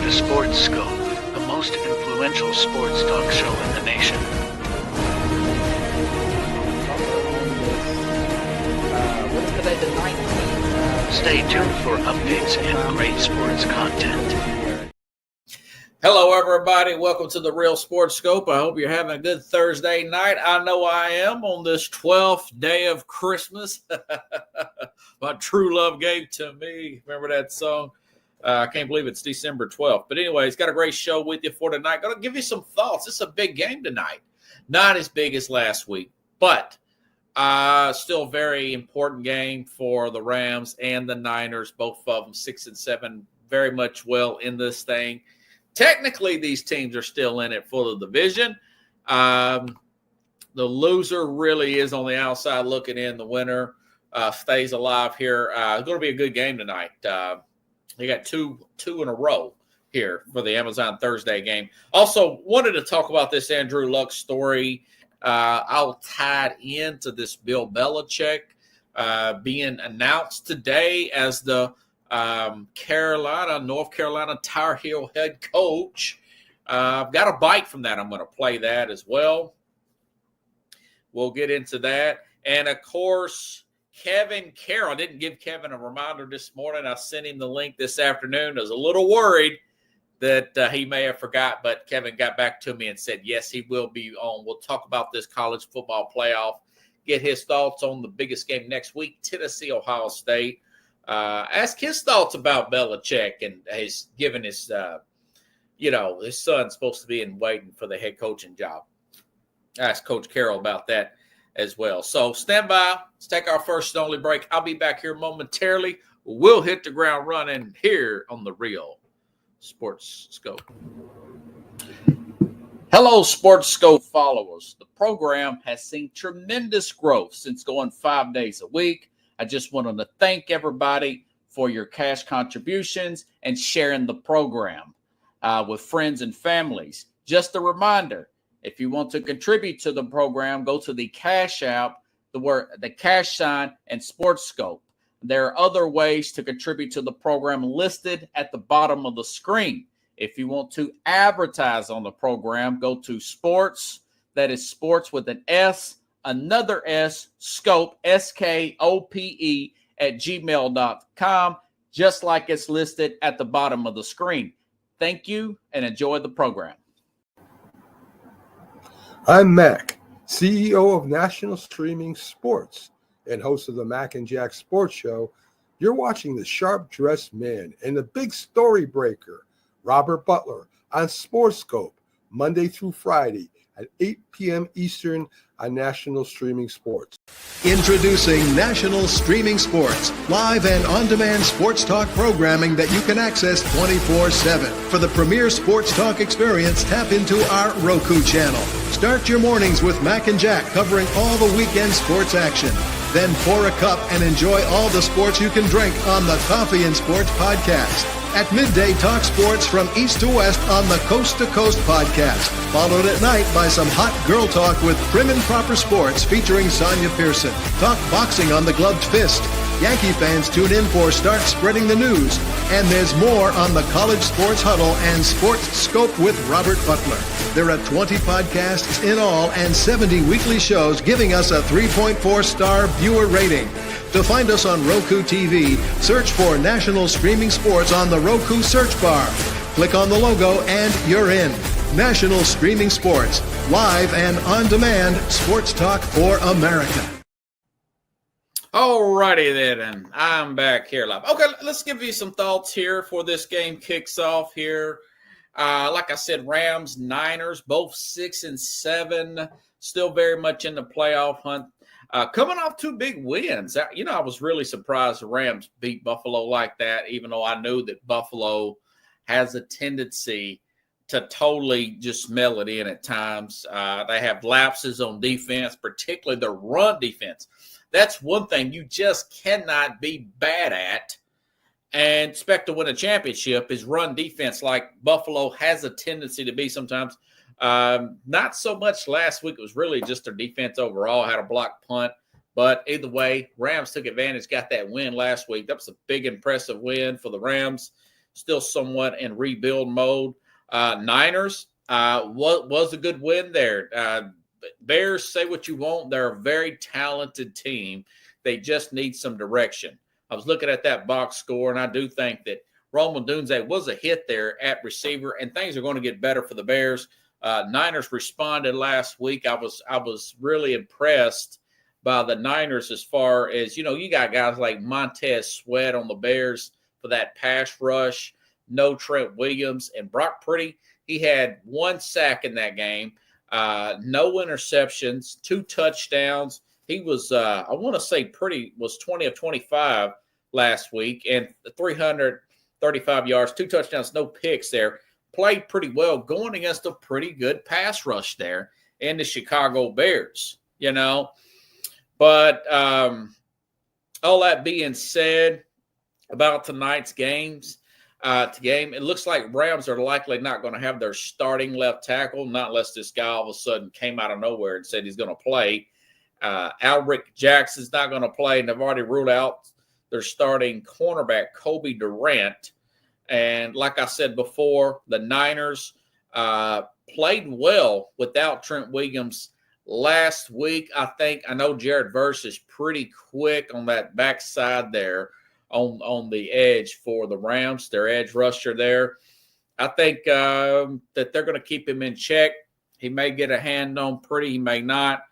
to Sports Scope, the most influential sports talk show in the nation. What's today, the 19th? Stay tuned for updates and great sports content. Hello, everybody. Welcome to the Real Sports Scope. I hope you're having a good Thursday night. I know I am on this 12th day of Christmas. My true love gave to me. Remember that song? I can't believe it's December 12th. But anyways, got a great show with you for tonight. Going to give you some thoughts. It's a big game tonight. Not as big as last week, but still a very important game for the Rams and the Niners. Both of them 6-7, very much well in this thing. Technically, these teams are still in it for the division. The loser really is on the outside looking in. The winner stays alive here. It's going to be a good game tonight. You got two in a row here for the Amazon Thursday game. Also, wanted to talk about this Andrew Luck story. I'll tie it into this Bill Belichick being announced today as the North Carolina Tar Heel head coach. I've got a bite from that. I'm going to play that as well. We'll get into that. And, of course, Kevin Carroll. I didn't give Kevin a reminder this morning. I sent him the link this afternoon. I was a little worried that he may have forgot, but Kevin got back to me and said, yes, he will be on. We'll talk about this college football playoff, get his thoughts on the biggest game next week, Tennessee, Ohio State. Ask his thoughts about Belichick and he's given his, his son's supposed to be in waiting for the head coaching job. Ask Coach Carroll about that as well. So stand by. Let's take our first and only break. I'll be back here momentarily. We'll hit the ground running here on the Real Sports Scope. Hello, Sports Scope followers. The program has seen tremendous growth since going 5 days a week. I just wanted to thank everybody for your cash contributions and sharing the program with friends and families. Just a reminder, if you want to contribute to the program, go to the Cash App, the cash sign, and Sports Scope. There are other ways to contribute to the program listed at the bottom of the screen. If you want to advertise on the program, go to sports, that is sports with an S, another S, Scope, SKOPE, at gmail.com, just like it's listed at the bottom of the screen. Thank you and enjoy the program. I'm Mac, CEO of National Streaming Sports and host of the Mac and Jack Sports Show. You're watching the sharp-dressed man and the big story breaker, Robert Butler, on Sports Scope, Monday through Friday at 8 p.m. Eastern on National Streaming Sports. Introducing National Streaming Sports, live and on-demand sports talk programming that you can access 24/7. For the premier sports talk experience, tap into our Roku channel. Start your mornings with Mac and Jack covering all the weekend sports action. Then pour a cup and enjoy all the sports you can drink on the Coffee and Sports podcast. At midday, talk sports from east to west on the Coast to Coast podcast. Followed at night by some hot girl talk with Prim and Proper Sports featuring Sonia Pearson. Talk boxing on the Gloved Fist. Yankee fans tune in for Start Spreading the News. And there's more on the College Sports Huddle and Sports Scope with Robert Butler. There are 20 podcasts in all and 70 weekly shows giving us a 3.4-star viewer rating. To find us on Roku TV, search for National Streaming Sports on the Roku search bar. Click on the logo and you're in. National Streaming Sports, live and on-demand sports talk for America. All righty then, and I'm back here live. Okay, let's give you some thoughts here for this game kicks off here. Like I said, Rams, Niners, both 6-7, still very much in the playoff hunt. Coming off two big wins. I was really surprised the Rams beat Buffalo like that, even though I knew that Buffalo has a tendency to totally just smell it in at times. They have lapses on defense, particularly their run defense. That's one thing you just cannot be bad at and expect to win a championship is run defense like Buffalo has a tendency to be sometimes. Not so much last week. It was really just their defense overall, had a blocked punt. But either way, Rams took advantage, got that win last week. That was a big, impressive win for the Rams. still somewhat in rebuild mode. Niners was a good win there. Bears, say what you want. They're a very talented team. They just need some direction. I was looking at that box score, and I do think that Rome Odunze was a hit there at receiver, and things are going to get better for the Bears. Niners responded last week. I was really impressed by the Niners as far as, you got guys like Montez Sweat on the Bears for that pass rush. No Trent Williams. And Brock Purdy, he had 1 sack in that game. No interceptions, 2 touchdowns. He was, I want to say Purdy was 20 of 25 last week and 335 yards, 2 touchdowns, no picks there. Played pretty well going against a pretty good pass rush there in the Chicago Bears, But all that being said about tonight's game, it looks like Rams are likely not going to have their starting left tackle, not unless this guy all of a sudden came out of nowhere and said he's going to play. Alric Jackson's not going to play, and they've already ruled out their starting cornerback, Kobe Durant. And like I said before, the Niners played well without Trent Williams last week. I know Jared Verse is pretty quick on that backside there on the edge for the Rams, their edge rusher there. I think that they're going to keep him in check. He may get a hand on Purdy, he may not.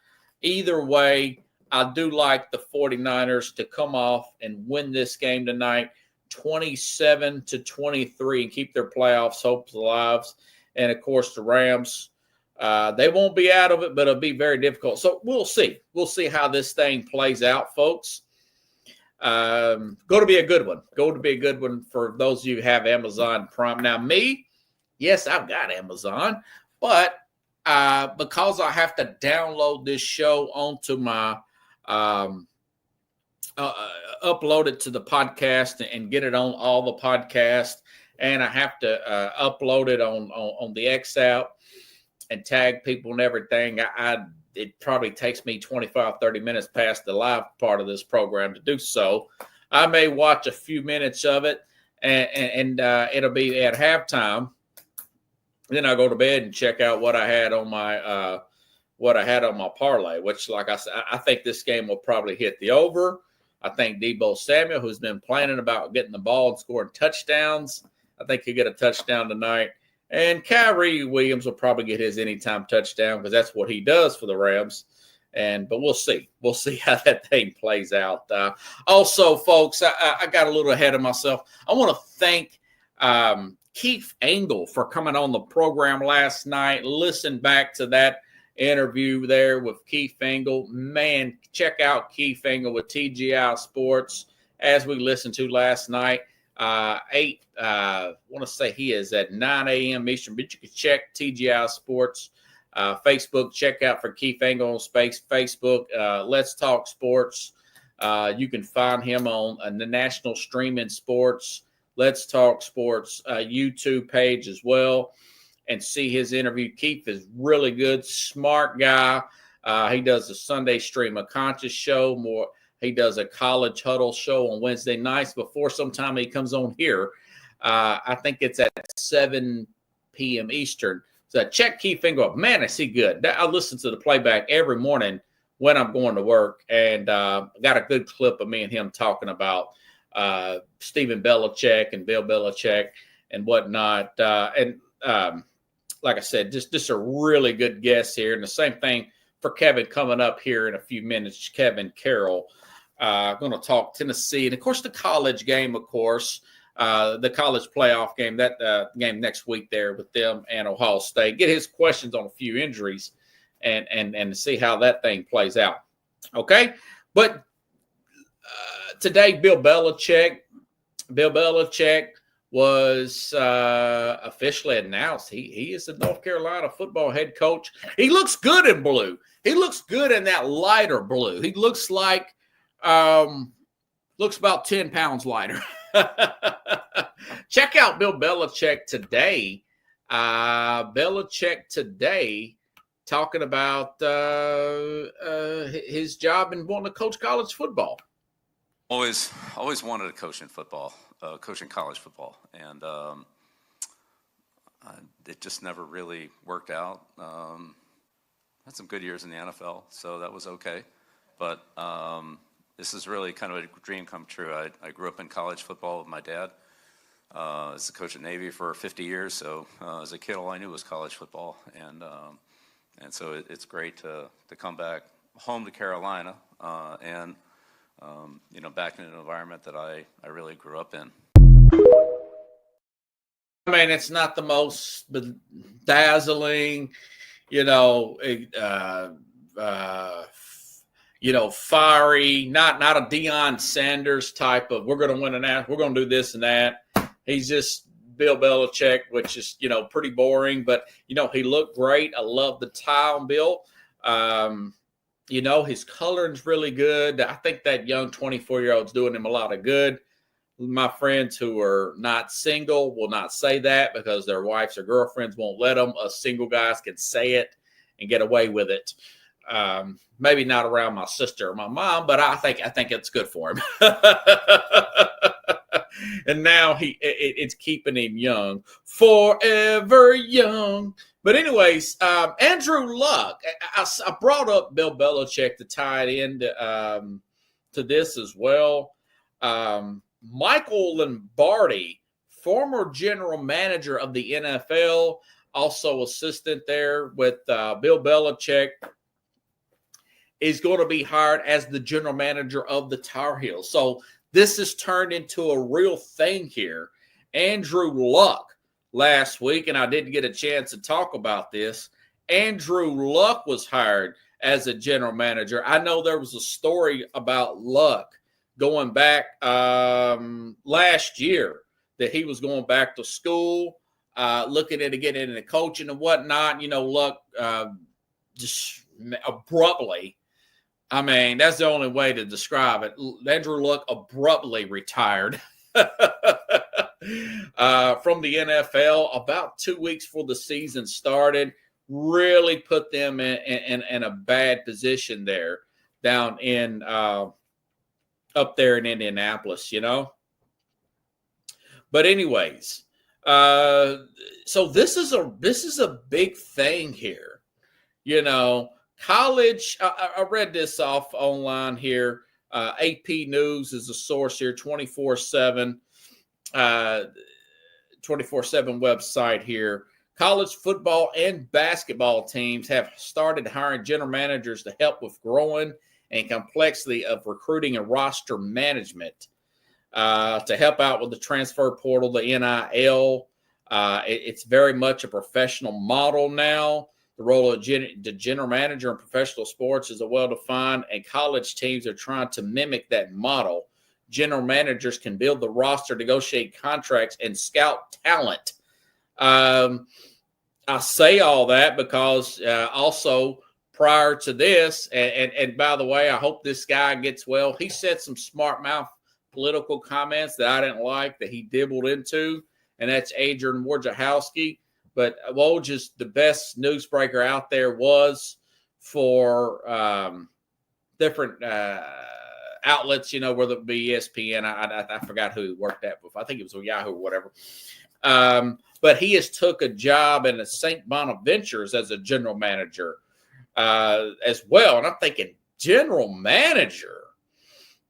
Either way, I do like the 49ers to come off and win this game tonight, 27-23, and keep their playoffs hopes alive. And, of course, the Rams, they won't be out of it, but it'll be very difficult. So we'll see. We'll see how this thing plays out, folks. Going to be a good one. Going to be a good one for those of you who have Amazon Prime. Now, me, yes, I've got Amazon, but because I have to download this show onto my upload it to the podcast and get it on all the podcasts, and I have to upload it on the X app and tag people and everything. It probably takes me 25, 30 minutes past the live part of this program to do so. I may watch a few minutes of it, and it'll be at halftime. Then I go to bed and check out what I had on my parlay, which, like I said, I think this game will probably hit the over. I think Deebo Samuel, who's been planning about getting the ball and scoring touchdowns, I think he'll get a touchdown tonight. And Kyrie Williams will probably get his anytime touchdown because that's what he does for the Rams. But we'll see. We'll see how that thing plays out. Also, folks, I got a little ahead of myself. I want to thank Keith Engel for coming on the program last night. Listen back to that interview there with Keith Engel. Man, check out Keith Engel with TGI Sports as we listened to last night. I want to say he is at 9 a.m. Eastern, but you can check TGI Sports Facebook. Check out for Keith Engel on Facebook. Let's Talk Sports. You can find him on the National Streaming Sports, Let's Talk Sports YouTube page as well, and see his interview. Keith is really good, smart guy. He does the Sunday Stream of Conscious show. He does a College Huddle show on Wednesday nights before sometime he comes on here. I think it's at 7 p.m. Eastern. So check Keith Engel up. Man, is he good. I listen to the playback every morning when I'm going to work, and got a good clip of me and him talking about Stephen Belichick and Bill Belichick and whatnot. Like I said, just a really good guest here. And the same thing for Kevin coming up here in a few minutes, Kevin Carroll. Going to talk Tennessee. And, of course, the college game, of course, the college playoff game, that game next week there with them and Ohio State. Get his questions on a few injuries and see how that thing plays out. Okay? But today, Bill Belichick was officially announced. He is the North Carolina football head coach. He looks good in blue. He looks good in that lighter blue. He looks like looks about 10 pounds lighter. Check out Bill Belichick today. Belichick today talking about his job and wanting to coach college football. Always wanted to coach in football. coaching college football, and it just never really worked out. Had some good years in the NFL, so that was okay. But this is really kind of a dream come true. I grew up in college football with my dad. As a coach at Navy for 50 years, so as a kid, all I knew was college football, and so it's great to come back home to Carolina, and back in an environment that I really grew up in. I mean, it's not the most dazzling, fiery, not a Deion Sanders type of, we're going to win we're going to do this and that. He's just Bill Belichick, which is, pretty boring, but, he looked great. I love the tie on Bill. His coloring's really good. I think that young 24-year-old's doing him a lot of good. My friends who are not single will not say that because their wives or girlfriends won't let them. Us single guys can say it and get away with it. Maybe not around my sister or my mom, but I think it's good for him. And now it's keeping him young, forever young. But anyways, Andrew Luck, I brought up Bill Belichick to tie it into to this as well. Michael Lombardi, former general manager of the NFL, also assistant there with Bill Belichick, is going to be hired as the general manager of the Tar Heels. So this has turned into a real thing here. Andrew Luck last week, and I didn't get a chance to talk about this. Andrew Luck was hired as a general manager. I know there was a story about Luck going back last year that he was going back to school, looking at getting into coaching and whatnot. Luck just abruptly, I mean, that's the only way to describe it. Andrew Luck abruptly retired from the NFL about 2 weeks before the season started. Really put them in a bad position there down in up there in Indianapolis, But anyways, so this is a big thing here, College, I read this off online here. AP News is a source here, 24/7 website here. College football and basketball teams have started hiring general managers to help with growing and complexity of recruiting and roster management, to help out with the transfer portal, the NIL. It's very much a professional model now. The role of the general manager in professional sports is well-defined, and college teams are trying to mimic that model. General managers can build the roster, negotiate contracts, and scout talent. I say all that because also prior to this, and by the way, I hope this guy gets well. He said some smart mouth political comments that I didn't like that he dibbled into, and that's Adrian Wojciechowski. But Woj, the best newsbreaker out there, was for different outlets, whether it be ESPN. I forgot who he worked at before. I think it was Yahoo or whatever. But he has took a job in the St. Bonaventures as a general manager as well. And I'm thinking, general manager,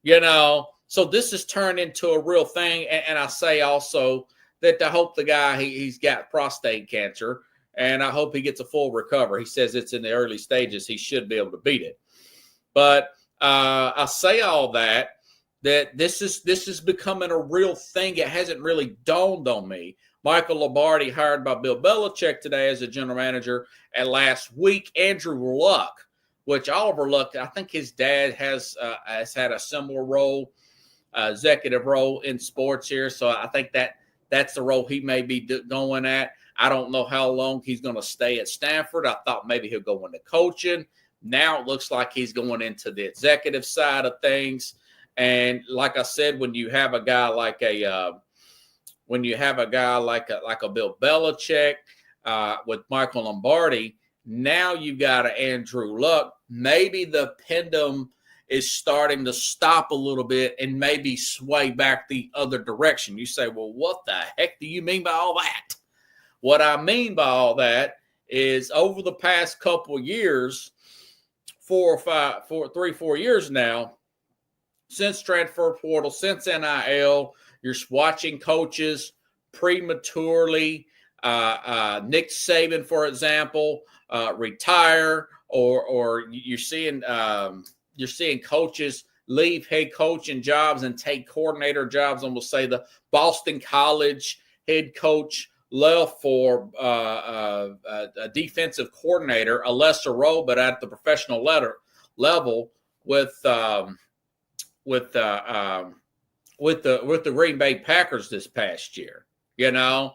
so this has turned into a real thing. And I say also that I hope the guy, he's got prostate cancer, and I hope he gets a full recovery. He says it's in the early stages. He should be able to beat it. But I say all that this is becoming a real thing. It hasn't really dawned on me. Michael Lombardi hired by Bill Belichick today as a general manager. And last week, Andrew Luck, which Oliver Luck, I think his dad has had a similar role, executive role in sports here. So I think that's the role he may be going at. I don't know how long he's going to stay at Stanford. I thought maybe he'll go into coaching. Now it looks like he's going into the executive side of things. And like I said, when you have a guy like a Bill Belichick with Michael Lombardi, now you've got an Andrew Luck. Maybe the pendulum is starting to stop a little bit and maybe sway back the other direction. You say, well, what the heck do you mean by all that? What I mean by all that is over the past couple of years, 3-4 years now, since transfer portal, since NIL, you're watching coaches prematurely, Nick Saban, for example, retire, or you're seeing coaches leave head coaching jobs and take coordinator jobs. And we'll say the Boston College head coach left for a defensive coordinator, a lesser role, but at the professional level with the Green Bay Packers this past year. You know,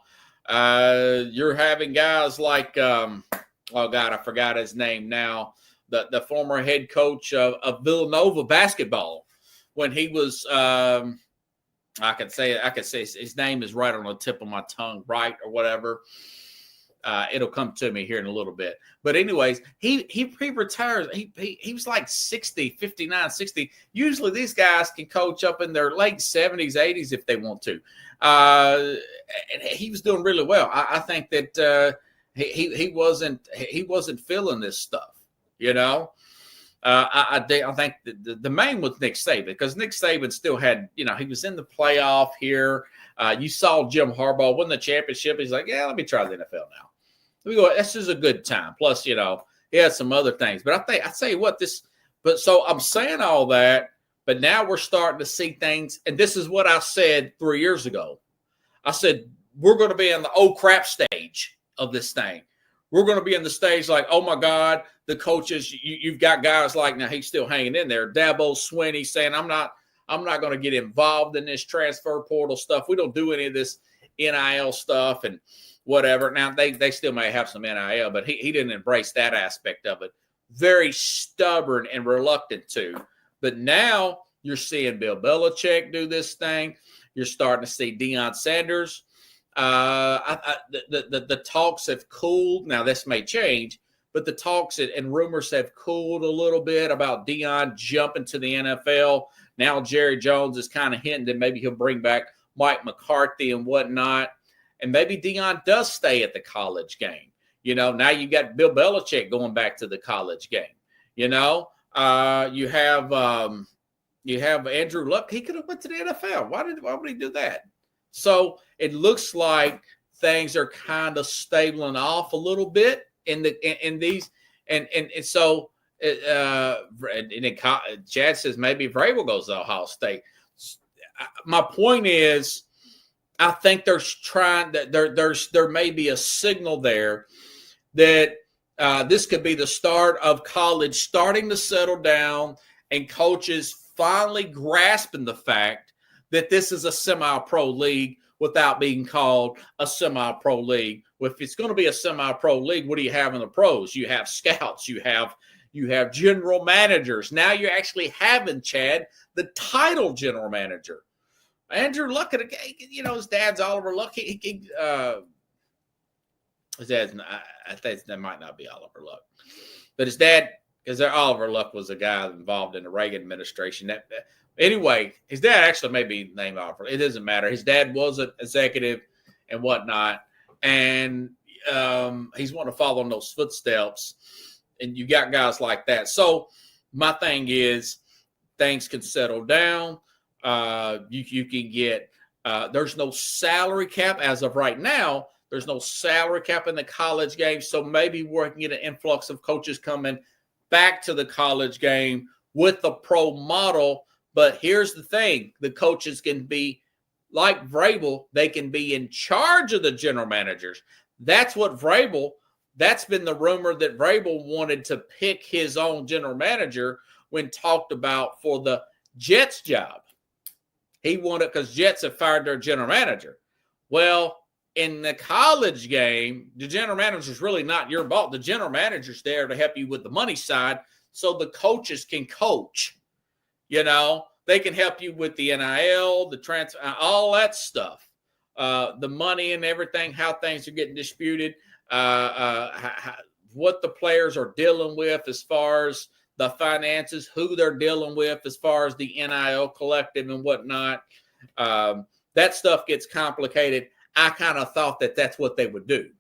you're having guys like oh God, I forgot his name now. The former head coach of Villanova basketball, when he was I could say his name is right on the tip of my tongue, right, or whatever. It'll come to me here in a little bit. But anyways, he retires. He was like 60, 59, 60. Usually these guys can coach up in their late 70s, 80s if they want to. And he was doing really well. I think that he wasn't feeling this stuff, you know. I think the main was Nick Saban, because Nick Saban still had, you know, he was in the playoff here. You saw Jim Harbaugh win the championship. He's like, yeah, let me try the NFL now. Let me go. This is a good time. Plus, you know, he had some other things. But I tell you what, so I'm saying all that, but now we're starting to see things. And this is what I said 3 years ago. I said, we're going to be in the oh crap stage of this thing. We're going to be in the stage like, oh, my God, the coaches, you've got guys like, now he's still hanging in there, Dabo Swinney saying, I'm not going to get involved in this transfer portal stuff. We don't do any of this NIL stuff and whatever. Now, they still may have some NIL, but he didn't embrace that aspect of it. Very stubborn and reluctant to. But now you're seeing Bill Belichick do this thing. You're starting to see Deion Sanders. The talks have cooled. Now, this may change, but the talks and rumors have cooled a little bit about Deion jumping to the NFL. Now, Jerry Jones is kind of hinting that maybe he'll bring back Mike McCarthy and whatnot. And maybe Deion does stay at the college game. You know, now you got Bill Belichick going back to the college game. You know, you have Andrew Luck. He could have went to the NFL. Why would he do that? So it looks like things are kind of stabling off a little bit in these, and so Chad says maybe Vrabel goes to Ohio State. My point is, I think there may be a signal there that this could be the start of college starting to settle down and coaches finally grasping the fact that this is a semi-pro league without being called a semi-pro league. If it's going to be a semi-pro league, what do you have in the pros? You have scouts. You have general managers. Now you're actually having, Chad, the title general manager. Andrew Luck, you know, his dad's Oliver Luck. His dad's, I think that might not be Oliver Luck. But his dad, because Oliver Luck was a guy involved in the Reagan administration. Anyway, his dad actually may be named Oliver. It doesn't matter. His dad was an executive and whatnot. And he's wanting to follow in those footsteps. And you got guys like that. So my thing is, things can settle down. You can get there's no salary cap as of right now. There's no salary cap in the college game. So maybe we're going to get an influx of coaches coming back to the college game with the pro model. But here's the thing. The coaches can be like Vrabel. They can be in charge of the general managers. That's been the rumor that Vrabel wanted to pick his own general manager when talked about for the Jets job. He wanted, because Jets have fired their general manager. Well, in the college game, the general manager is really not your boss. The general manager's there to help you with the money side so the coaches can coach. You know, they can help you with the NIL, the transfer, all that stuff, the money and everything, how things are getting disputed, what the players are dealing with as far as the finances, who they're dealing with as far as the NIL collective and whatnot. That stuff gets complicated. I kind of thought that that's what they would do,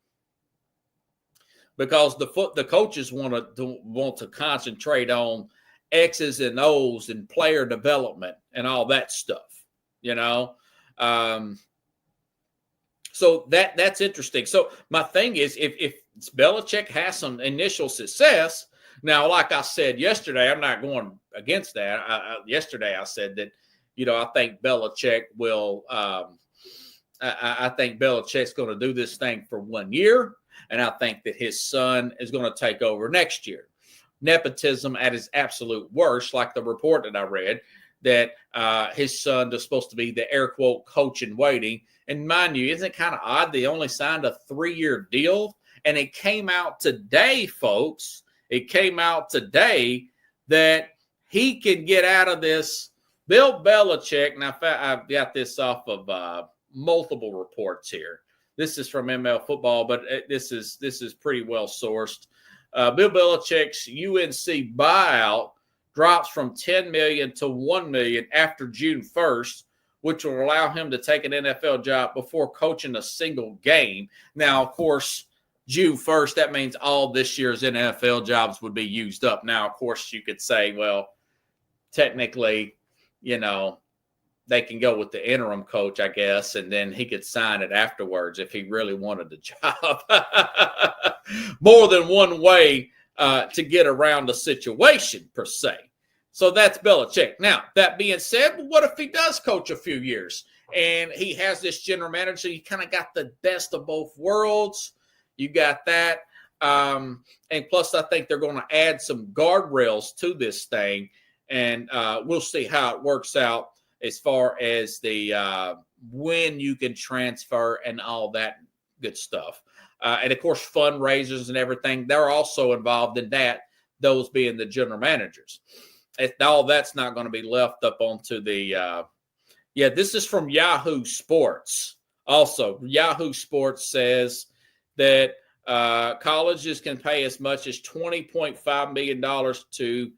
because the coaches want to concentrate on X's and O's and player development and all that stuff, you know. So that's interesting. So my thing is, if Belichick has some initial success, now, like I said yesterday, I'm not going against that. Yesterday I said that, you know, I think Belichick will. I think Belichick's going to do this thing for 1 year, and I think that his son is going to take over next year. Nepotism at its absolute worst, like the report that I read, that his son is supposed to be the air quote coach in waiting. And mind you, isn't it kind of odd they only signed a 3-year deal? And it came out today, folks. It came out today that he can get out of this. Bill Belichick, and I've got this off of multiple reports here. This is from ML Football, but this is pretty well sourced. Bill Belichick's UNC buyout drops from $10 million to $1 million after June 1st, which will allow him to take an NFL job before coaching a single game. Now, of course, June 1st, that means all this year's NFL jobs would be used up. Now, of course, you could say, well, technically, you know, they can go with the interim coach, I guess, and then he could sign it afterwards if he really wanted the job. More than one way to get around the situation, per se. So that's Belichick. Now, that being said, what if he does coach a few years and he has this general manager? So you kind of got the best of both worlds. You got that. And plus, I think they're going to add some guardrails to this thing. And we'll see how it works out as far as the when you can transfer and all that good stuff. And, of course, fundraisers and everything, they're also involved in that, those being the general managers. All that's not going to be left up onto the this is from Yahoo Sports. Also, Yahoo Sports says that colleges can pay as much as $20.5 million to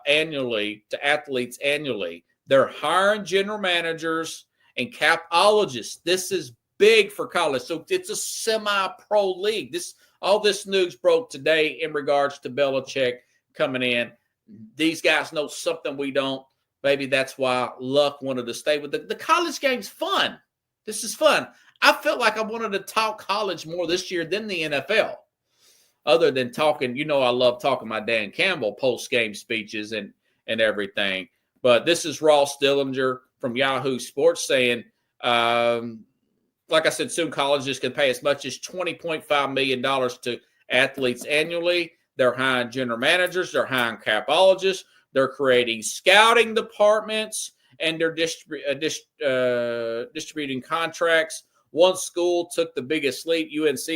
annually to athletes annually. They're hiring general managers and capologists. This is big for college. So it's a semi-pro league. All this news broke today in regards to Belichick coming in. These guys know something we don't. Maybe that's why Luck wanted to stay with the college game's fun. This is fun. I felt like I wanted to talk college more this year than the NFL. Other than talking, you know, I love talking my Dan Campbell post-game speeches and everything. But this is Ross Dillinger from Yahoo Sports saying, like I said, soon colleges can pay as much as $20.5 million to athletes annually. They're hiring general managers. They're hiring capologists. They're creating scouting departments, and they're distributing contracts. One school took the biggest leap. UNC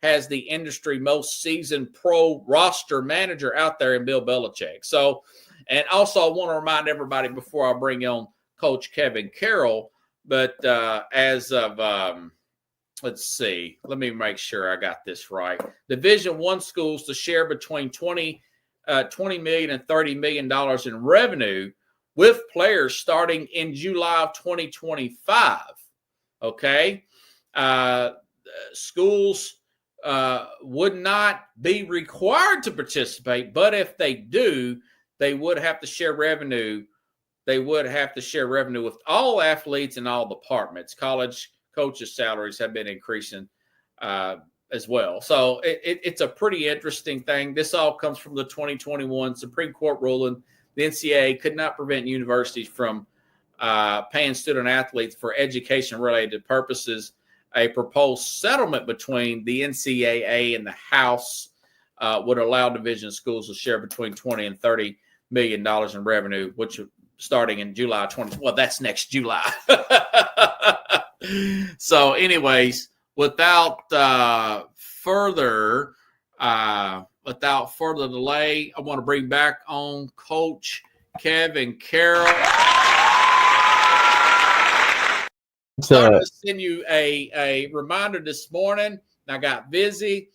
has the industry most seasoned pro roster manager out there in Bill Belichick. So, and also I want to remind everybody before I bring on Coach Kevin Carroll, but as of let's see, let me make sure I got this right. Division I schools to share between $20 million and $30 million in revenue with players starting in July of 2025. Okay. Schools would not be required to participate, but if they do, they would have to share revenue. They would have to share revenue with all athletes in all departments. College coaches' salaries have been increasing as well. So it's a pretty interesting thing. This all comes from the 2021 Supreme Court ruling. The NCAA could not prevent universities from paying student athletes for education-related purposes. A proposed settlement between the NCAA and the House would allow division schools to share between $20 and $30 million in revenue, which starting in July 20. Well, that's next July. So, anyways, without further delay, I want to bring back on Coach Kevin Carroll. I wanted to send you a reminder this morning. I got busy.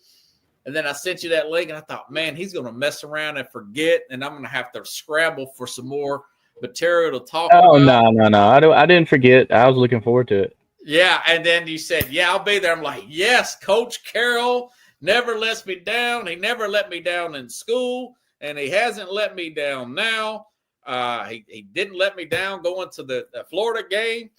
And then I sent you that link, and I thought, man, he's going to mess around and forget, and I'm going to have to scramble for some more material to talk about. Oh, no. I didn't forget. I was looking forward to it. Yeah, and then you said, yeah, I'll be there. I'm like, yes, Coach Carroll never lets me down. He never let me down in school, and he hasn't let me down now. He didn't let me down going to the Florida game.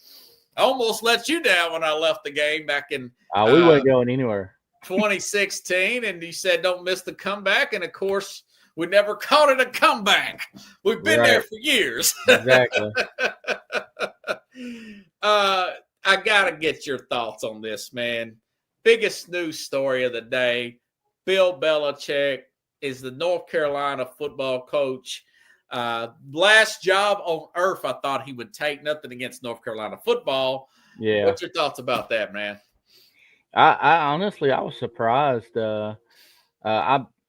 I almost let you down when I left the game back in We weren't going anywhere. 2016, and you said don't miss the comeback, and of course we never called it a comeback. We've been there for years. Exactly. I gotta get your thoughts on this, man. Biggest news story of the day: Bill Belichick is the North Carolina football coach. Last job on earth I thought he would take. Nothing against North Carolina football. Yeah. What's your thoughts about that, man? I honestly, I was surprised. I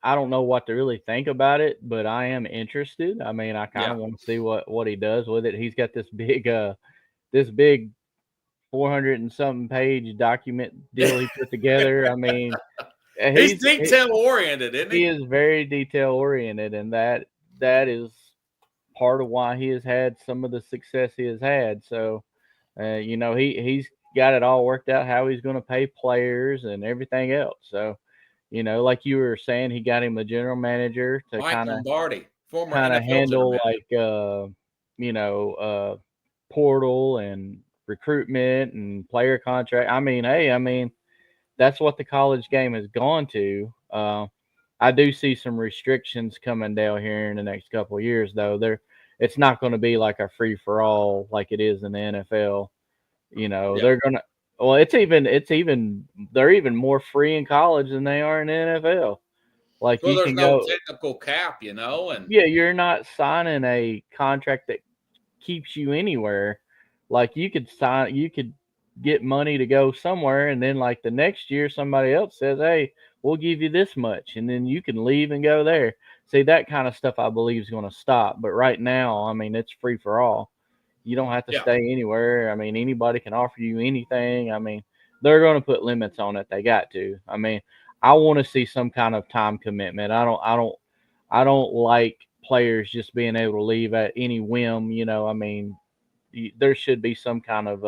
don't know what to really think about it, but I am interested. I mean, I kind of want to see what he does with it. He's got this big 400 and something page document deal he put together. I mean, he's detail oriented, isn't he? He is very detail oriented, and that is part of why he has had some of the success he has had. So, he's got it all worked out how he's going to pay players and everything else. So, like you were saying, he got him a general manager to kind of handle portal and recruitment and player contract. I mean, that's what the college game has gone to. I do see some restrictions coming down here in the next couple of years, though. It's not going to be like a free for all like it is in the NFL. They're gonna. Well, they're even more free in college than they are in the NFL. Like, you there's can no go technical cap, and you're not signing a contract that keeps you anywhere. Like, you could get money to go somewhere, and then like the next year somebody else says, hey, we'll give you this much, and then you can leave and go there. See, that kind of stuff I believe is going to stop. But right now, I mean, it's free for all. You don't have to stay anywhere. I mean, anybody can offer you anything. I mean, they're going to put limits on it. They got to. I mean, I want to see some kind of time commitment. I don't like players just being able to leave at any whim. I mean, there should be some kind of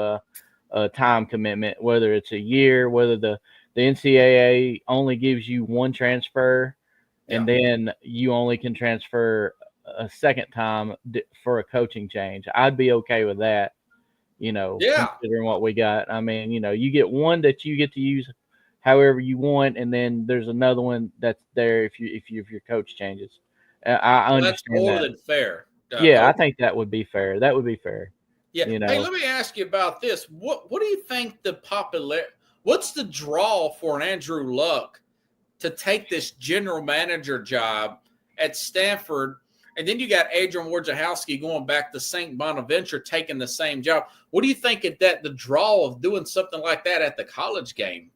a time commitment, whether it's a year, whether the NCAA only gives you one transfer, and then you only can transfer a second time for a coaching change. I'd be okay with that, considering what we got. I mean, you get one that you get to use however you want, and then there's another one that's there if your coach changes. I understand that's more than fair. I think that would be fair. That would be fair. Yeah. Hey, let me ask you about this. What do you think what's the draw for an Andrew Luck to take this general manager job at Stanford? And then you got Adrian Wojciechowski going back to St. Bonaventure, taking the same job. What do you think the draw of doing something like that at the college game?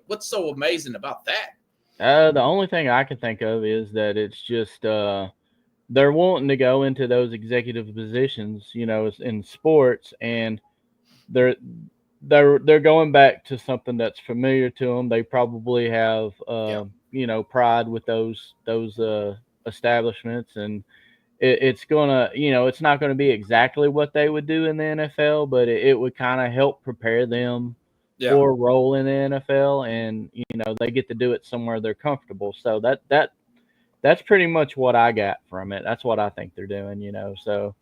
What's so amazing about that? The only thing I can think of is that it's just they're wanting to go into those executive positions, in sports, and they're going back to something that's familiar to them. They probably have pride with those establishments, and it's gonna, it's not going to be exactly what they would do in the NFL, but it would kind of help prepare them for a role in the NFL, and they get to do it somewhere they're comfortable. So that's pretty much what I got from it. That's what I think they're doing, So,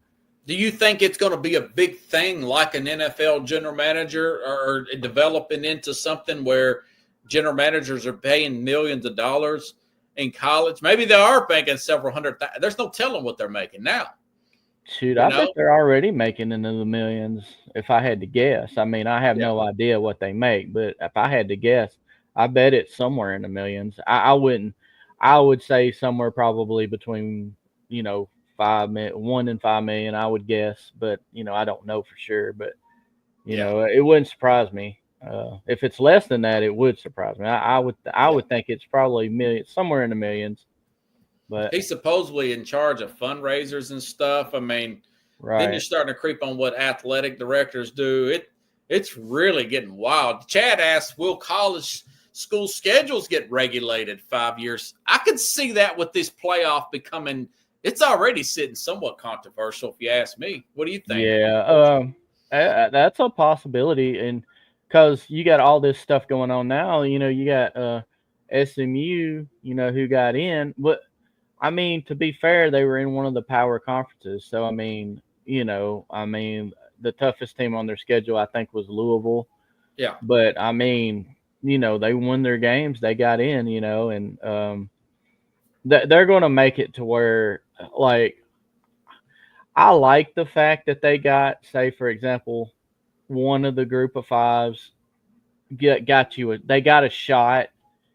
do you think it's going to be a big thing like an NFL general manager, or developing into something where general managers are paying millions of dollars in college? Maybe they are making several hundred thousand. There's no telling what they're making now. Shoot, I bet they're already making into the millions, if I had to guess. I mean, I have no idea what they make, but if I had to guess, I bet it's somewhere in the millions. I would say somewhere probably between, 1 and 5 million, I would guess, but I don't know for sure, but it wouldn't surprise me. If it's less than that, it would surprise me. I would think it's probably somewhere in the millions. But he's supposedly in charge of fundraisers and stuff. I mean, then you're starting to creep on what athletic directors do. It's really getting wild. Chad asked, will college school schedules get regulated 5 years. I could see that with this playoff becoming. It's already sitting somewhat controversial, if you ask me. What do you think? Yeah, that's a possibility, and because you got all this stuff going on now, you got SMU, who got in. But I mean, to be fair, they were in one of the power conferences, so I mean, the toughest team on their schedule, I think, was Louisville. Yeah. But I mean, they won their games, they got in, and they're going to make it to where, like, I like the fact that they got, say, for example, one of the group of fives they got a shot,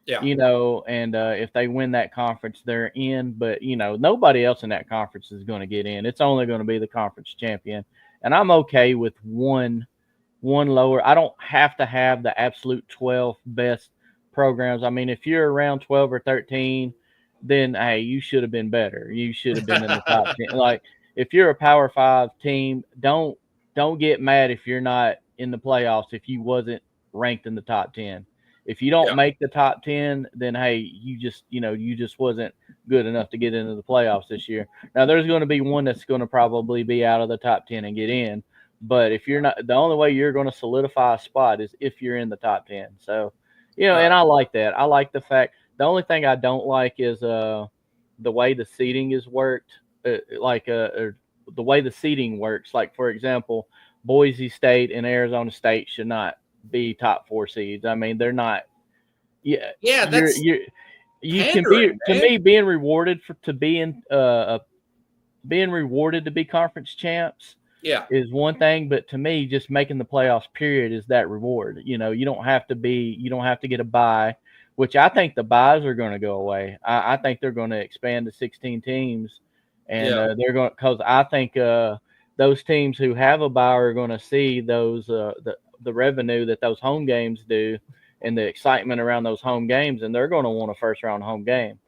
and if they win that conference, they're in. But, nobody else in that conference is going to get in. It's only going to be the conference champion. And I'm okay with one lower. I don't have to have the absolute 12 best programs. I mean, if you're around 12 or 13, then, hey, you should have been better. You should have been in the top 10. Like, if you're a Power 5 team, don't get mad if you're not in the playoffs if you wasn't ranked in the top 10. If you don't make the top 10, then, hey, you just wasn't good enough to get into the playoffs this year. Now, there's going to be one that's going to probably be out of the top 10 and get in. But if you're not, the only way you're going to solidify a spot is if you're in the top 10. So, and I like that. I like the fact. The only thing I don't like is the way the seeding is worked. The way the seeding works. Like, for example, Boise State and Arizona State should not be top 4 seeds. I mean, they're not. Yeah. That's you can be, to me, being rewarded to be conference champs. Yeah, is one thing, but to me, just making the playoffs period is that reward. You don't have to get a bye, which I think the byes are going to go away. I think they're going to expand to 16 teams, and they're going, because I think those teams who have a bye are going to see those the revenue that those home games do and the excitement around those home games, and they're going to want a first round home game.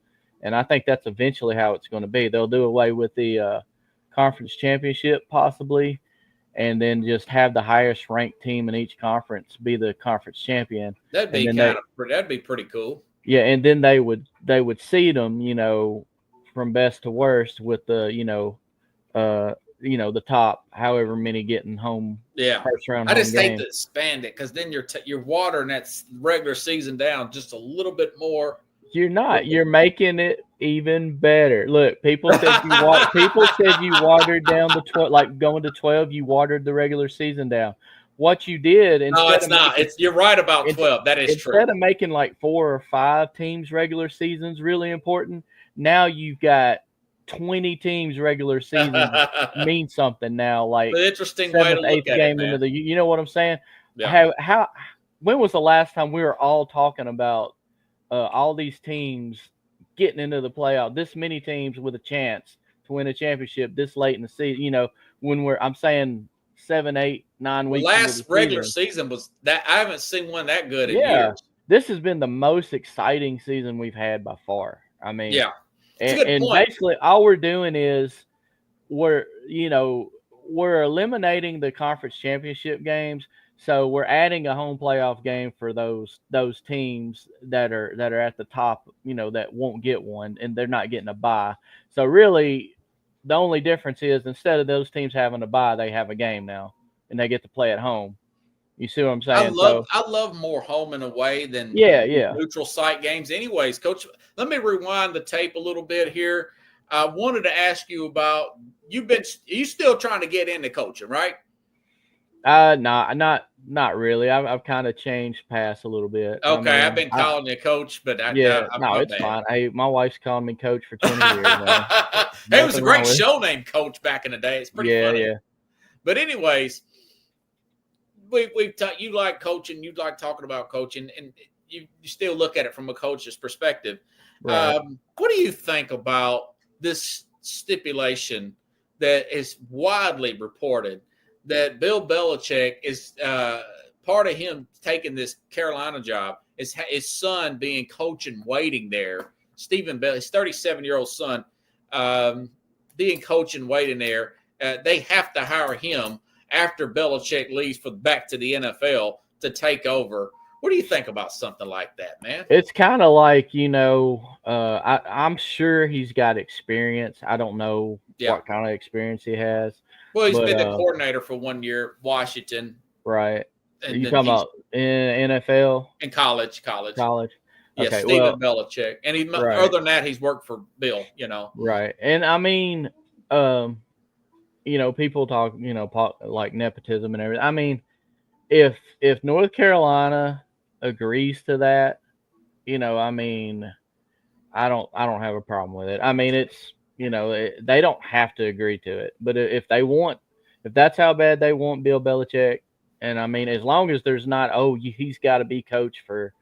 And I think that's eventually how it's going to be. They'll do away with the conference championship possibly, and then just have the highest ranked team in each conference be the conference champion. That'd be pretty cool. Yeah, and then they would seed them, from best to worst with the the top however many getting home. Yeah, first round. I just hate to expand it because then you're watering that regular season down just a little bit more. You're not. You're making it even better. Look, people said you watered down the 12, like going to 12. You watered the regular season down. What you did, no, it's not. You're right about 12. That is true. Instead of making like 4 or 5 teams regular seasons really important, now you've got 20 teams regular season means something now. Like the interesting way to look at game it, into the. You know what I'm saying? Yeah. How? When was the last time we were all talking about all these teams getting into the playoff, this many teams with a chance to win a championship this late in the season, when I'm saying 7, 8, 9 weeks. Last regular season was that. I haven't seen one that good in years. This has been the most exciting season we've had by far. I mean, and basically all we're doing is we're eliminating the conference championship games. So we're adding a home playoff game for those teams that are at the top, that won't get one, and they're not getting a bye. So really, the only difference is instead of those teams having a bye, they have a game now, and they get to play at home. You see what I'm saying? I love more home and away than neutral site games. Anyways, Coach, let me rewind the tape a little bit here. I wanted to ask you about you still trying to get into coaching, right? Not really. I've kind of changed paths a little bit. Okay, I've been calling you coach, but it's fine. Hey, my wife's calling me coach for 20 years now. It was a great show name, Coach, back in the day. It's pretty funny. Yeah. But anyways, you like coaching, you like talking about coaching, and you still look at it from a coach's perspective. Right. What do you think about this stipulation that is widely reported that Bill Belichick is part of him taking this Carolina job is his son being coach and waiting there. Stephen Bell, his 37-year-old son, being coach and waiting there. They have to hire him after Belichick leaves back to the NFL to take over. What do you think about something like that, man? It's kind of like, I'm sure he's got experience. I don't know what kind of experience he has. Well, he's but, been the coordinator for 1 year, Washington. Right. Are And you talking about in NFL? In college. Yeah, Okay, Stephen Belichick. And right. other than that, he's worked for Bill, Right. And I mean, people talk, like nepotism and everything. I mean, if North Carolina agrees to that, I mean, I don't have a problem with it. I mean, it's, they don't have to agree to it, but if that's how bad they want Bill Belichick, and I mean, as long as there's not, he's got to be coach for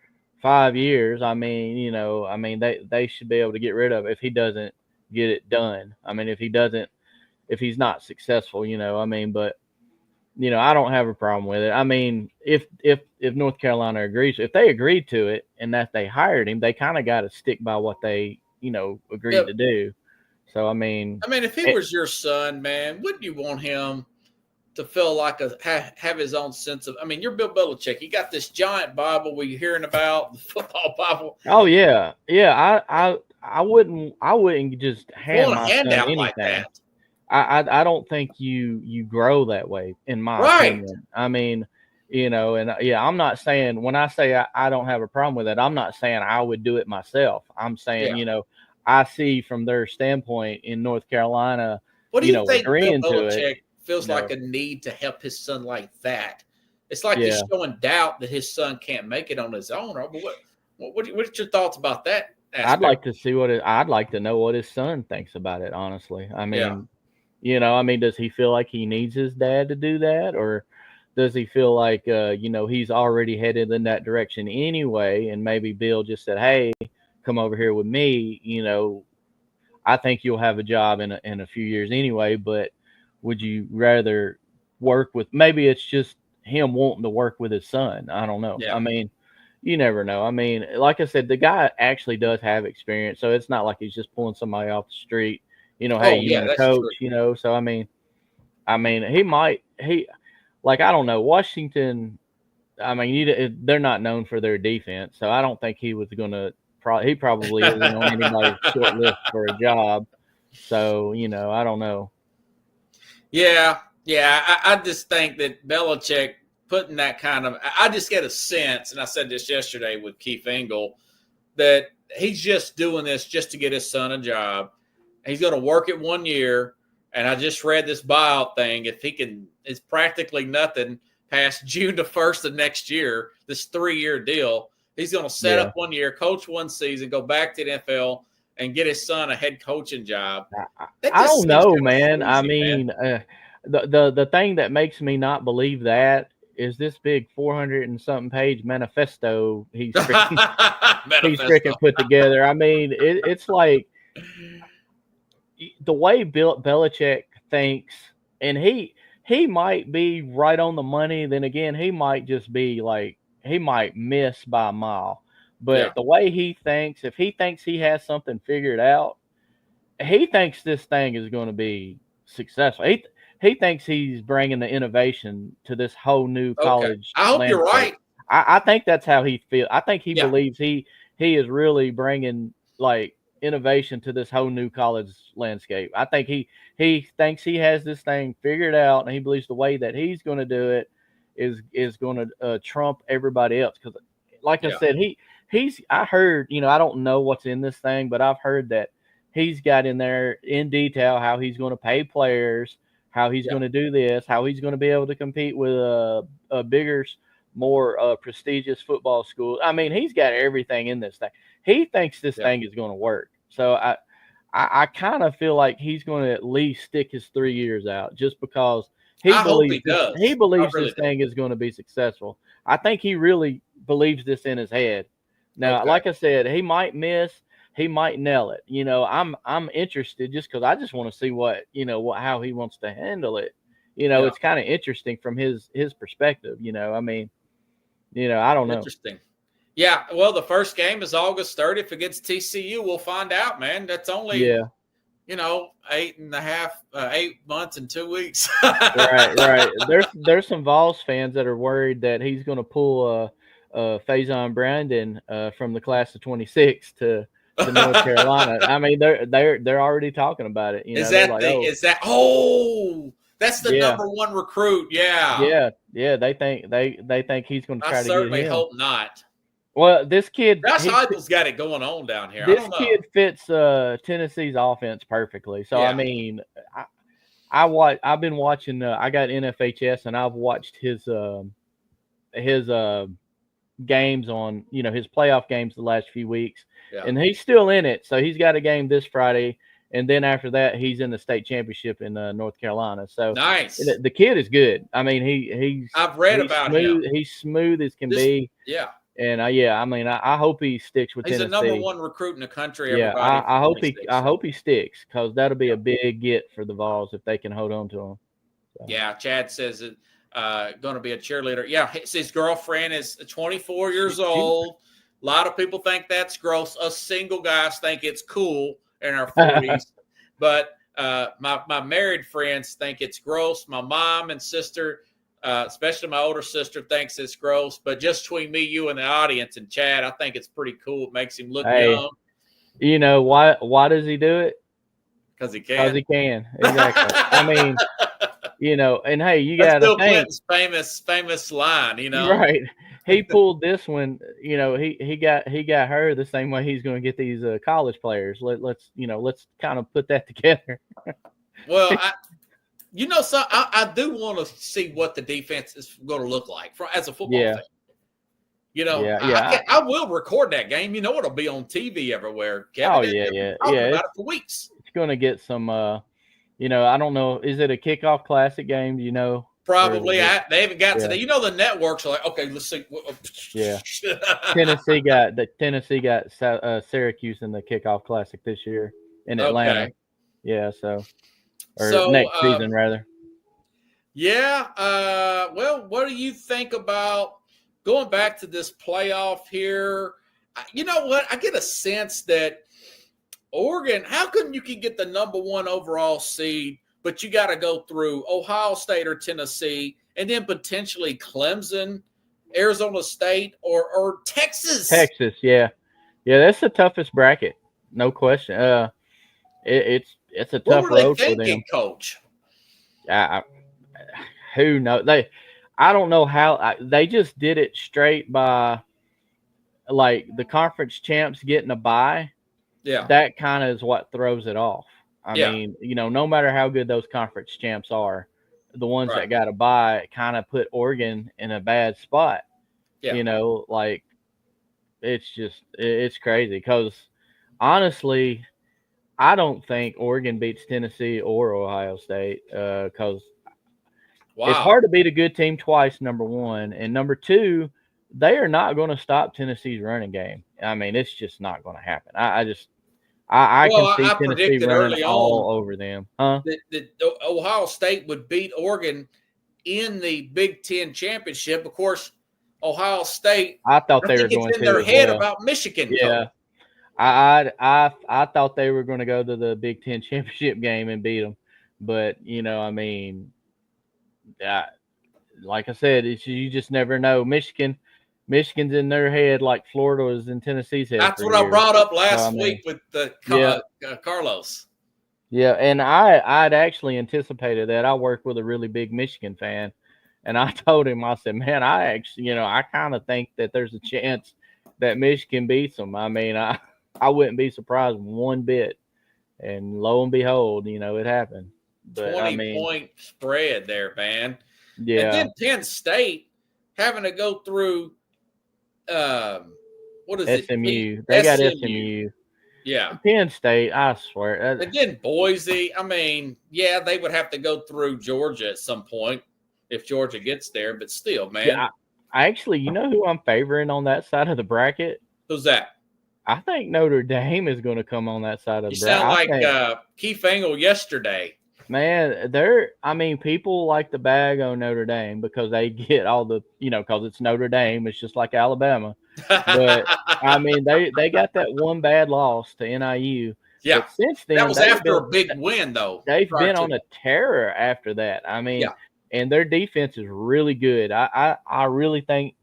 5 years. I mean, they should be able to get rid of it if he doesn't get it done. I mean, if he's not successful, but I don't have a problem with it. I mean, if North Carolina agrees, if they agreed to it and that they hired him, they kind of got to stick by what they, agreed to do. So, I mean, if he was your son, man, wouldn't you want him to feel like have his own sense of? I mean, you're Bill Belichick. You got this giant Bible we're hearing about, the football Bible. Oh yeah. I wouldn't just hand my son anything like that. I don't think you grow that way, in my opinion. I mean, I'm not saying, when I say I don't have a problem with it, I'm not saying I would do it myself. I'm saying, I see from their standpoint in North Carolina, what do you think Bill Belichick feels No. like a need to help his son like that? It's like he's showing doubt that his son can't make it on his own. What's your thoughts about that aspect? I'd like to see I'd like to know what his son thinks about it, honestly. I mean, does he feel like he needs his dad to do that? Or does he feel like, he's already headed in that direction anyway? And maybe Bill just said, hey, come over here with me. I think you'll have a job in a few years anyway, but would you rather work with, maybe it's just him wanting to work with his son. I don't know. Yeah. I mean, you never know. I mean, like I said, the guy actually does have experience. So it's not like he's just pulling somebody off the street, hey, you want to coach, true. So, I mean, I don't know, Washington, I mean, they're not known for their defense. So I don't think he was going to, he probably isn't on anybody's short list for a job. So, I don't know. Yeah. I just think that Belichick putting that kind of, I just get a sense, and I said this yesterday with Keith Engel, that he's just doing this just to get his son a job. He's going to work it 1 year. And I just read this buyout thing. If he can, it's practically nothing past June the 1st of next year, this 3-year deal. He's going to set up 1 year, coach 1 season, go back to the NFL, and get his son a head coaching job. I don't know, man. I mean, the thing that makes me not believe that is this big 400 and something page manifesto he's freaking put together. I mean, it's like the way Bill Belichick thinks, and he might be right on the money. Then again, he might just be like, he might miss by a mile. But the way he thinks, if he thinks he has something figured out, he thinks this thing is going to be successful. He thinks he's bringing the innovation to this whole new college. I hope you're right. I think that's how he feels. I think he believes he is really bringing like innovation to this whole new college landscape. I think he thinks he has this thing figured out, and he believes the way that he's going to do it is going to trump everybody else. Because, like I said, I heard, I don't know what's in this thing, but I've heard that he's got in there in detail how he's going to pay players, how he's going to do this, how he's going to be able to compete with a bigger, more prestigious football school. I mean, he's got everything in this thing. He thinks this thing is going to work. So I kind of feel like he's going to at least stick his 3 years out, just because he believes this thing is going to be successful. I think he really believes this in his head. Now, like I said, he might miss, he might nail it. I'm interested just because I just want to see how he wants to handle it. It's kind of interesting from his perspective. I mean, I don't know. Interesting. Yeah. Well, the first game is August 30th against TCU. We'll find out, man. That's only 8 months and 2 weeks. Right. There's some Vols fans that are worried that he's going to pull Faison Brandon from the class of 26 to North Carolina. I mean, they're already talking about it. Is they're that like, that's the number one recruit? Yeah. They think he's going to try I to certainly get him. hope not. Well, this kid, Josh Heupel's got it going on down here. this kid fits Tennessee's offense perfectly. So Yeah. I mean, I've been watching. I got NFHS, and I've watched his games on his playoff games the last few weeks, and he's still in it. So he's got a game this Friday, and then after that, he's in the state championship in North Carolina. So nice. The kid is good. I mean, I've read about smooth, him. He's smooth as can be. Yeah. And I mean, I hope he sticks with He's Tennessee. a number one recruit in the country. Yeah, I hope he sticks because that'll be a big get for the Vols if they can hold on to him. So. Yeah, Chad says it going to be a cheerleader. Yeah, his girlfriend is 24 years old. A lot of people think that's gross. Us single guys think it's cool in our 40s, but my married friends think it's gross. My mom and sister. Especially my older sister thinks it's gross, but just between me, you, and the audience, and Chad, I think it's pretty cool. It makes him look young. You know why? Why does he do it? Because he can. Because he can. Exactly. I mean, and hey, you got to think. Famous line, Right. He pulled this one. He got her the same way he's going to get these college players. Let's kind of put that together. Well, so I do want to see what the defense is going to look like as a football team. I will record that game. It'll be on TV everywhere. Kevin, about it for weeks. It's going to get some. I don't know. Is it a kickoff classic game? Do you know? Probably. They haven't got to that. The networks are like, okay, let's see. Yeah. Tennessee got Syracuse in the kickoff classic this year in Atlanta. Okay. Yeah. So next season, rather. Yeah. Well, what do you think about going back to this playoff here? You know what? I get a sense that Oregon, how come you can get the number one overall seed, but you got to go through Ohio State or Tennessee, and then potentially Clemson, Arizona State, or Texas? Texas, yeah. Yeah, that's the toughest bracket. No question. It's a tough road for them, Coach. Who knows? I don't know how they just did it straight by, like, the conference champs getting a bye. Yeah, that kind of is what throws it off. I mean, no matter how good those conference champs are, the ones that got a bye kind of put Oregon in a bad spot. Yeah. It's crazy because honestly, I don't think Oregon beats Tennessee or Ohio State because it's hard to beat a good team twice, number one. And number two, they are not going to stop Tennessee's running game. I mean, it's just not going to happen. I can see Tennessee running all over them. Huh? That Ohio State would beat Oregon in the Big Ten championship. Of course, Ohio State, I thought they were going to. in their head about Michigan. Yeah. I thought they were going to go to the Big Ten championship game and beat them, but like I said, you just never know. Michigan's in their head like Florida was in Tennessee's head. That's what I brought up last week with Carlos. Yeah, and I'd actually anticipated that. I worked with a really big Michigan fan, and I told him, I said, man, I kind of think that there's a chance that Michigan beats them. I mean, I wouldn't be surprised one bit. And lo and behold, it happened. But 20-point spread there, man. Yeah. And then Penn State having to go through what is SMU. it? They got SMU. Yeah. Penn State, I swear. And then Boise, they would have to go through Georgia at some point if Georgia gets there, but still, man. Yeah, I actually, who I'm favoring on that side of the bracket? Who's that? I think Notre Dame is going to come on that side of the bracket. You sound like Keith Engel yesterday. Man, people like to bag on Notre Dame because they get all the, because it's Notre Dame. It's just like Alabama. But, they got that one bad loss to NIU. Yeah. But since then, that was after a big win, though. They've been on a terror after that. And their defense is really good. I really think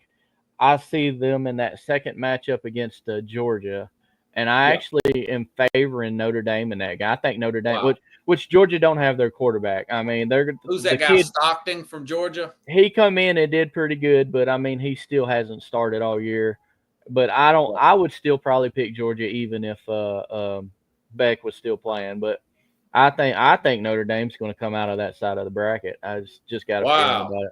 I see them in that second matchup against Georgia, and I actually am favoring Notre Dame in that guy. I think Notre Dame, which Georgia don't have their quarterback. I mean, who's that guy? Stockton from Georgia. He come in and did pretty good, but I mean, he still hasn't started all year. But I would still probably pick Georgia even if Beck was still playing. But I think Notre Dame's going to come out of that side of the bracket. I just got a feeling about it.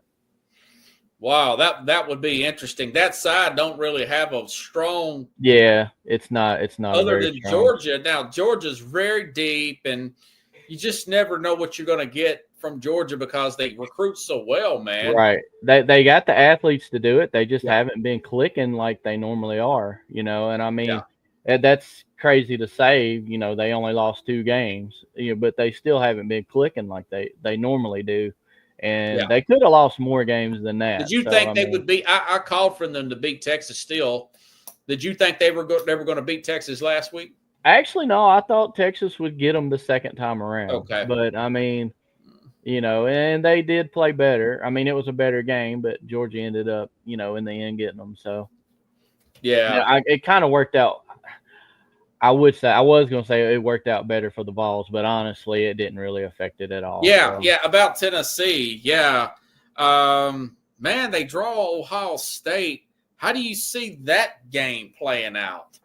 Wow, that would be interesting. That side don't really have a strong. Yeah, it's not. Other than strong. Georgia, now Georgia's very deep, and you just never know what you're going to get from Georgia because they recruit so well, man. Right. They got the athletes to do it. They just haven't been clicking like they normally are, you know. And I mean, that's crazy to say. You know, they only lost 2 games, but they still haven't been clicking like they normally do. And they could have lost more games than that. Did you think they would beat? I called for them to beat Texas still. Did you think they were going to beat Texas last week? Actually, no. I thought Texas would get them the second time around. Okay. But, I mean, and they did play better. I mean, it was a better game, but Georgia ended up, in the end getting them. So, it kind of worked out. I was going to say it worked out better for the Vols, but honestly, it didn't really affect it at all. Yeah, about Tennessee. Yeah. Man, they draw Ohio State. How do you see that game playing out?